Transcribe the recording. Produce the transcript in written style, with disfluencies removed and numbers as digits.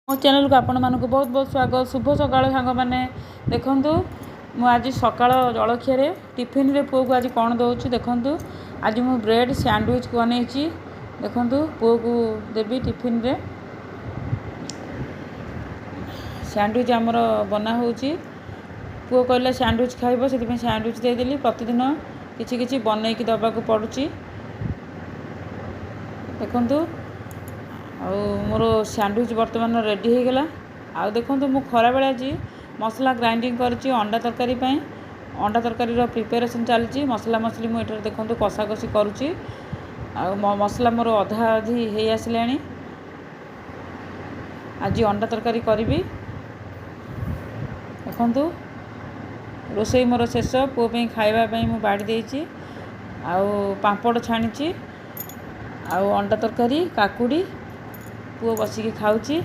मो चैनल को आपण मानक बहुत बहुत स्वागत। शुभ सकाळ सांग मैंने देखूँ मुझे सकाळ जलखिया टिफिन रे पुओ को आज कौन दौर देखूँ। आज मु ब्रेड सैंडविच बन देखूँ पुओ को देवी टिफिन रे सैंडविच आमर बना हो पुओ कहला सैंडविच खाइब से सैंडविच देदेली। प्रतिदिन किछि किछि बनईकी दबाक पड़ुची देखूँ। मोर सैंडविच बर्तमान रेडी हो गला। आ देखो मु खरा बेला आज मसला ग्राइंडिंग करची अंडा तरकारी पाई। अंडा तरकारी प्रिपेरेसन चलती मसला मसली मुझे देखो कषा कषी करुच्ची। मसला मोर अधा अधि हो आसला। आज अंडा तरकारी करी देखु रोसई मोर शेष। पुओ पे खावाई मु बाड़ी देची पापड़ छाणी अंडा तरकारी काकुड़ी पुओ बसिकी खाऊची।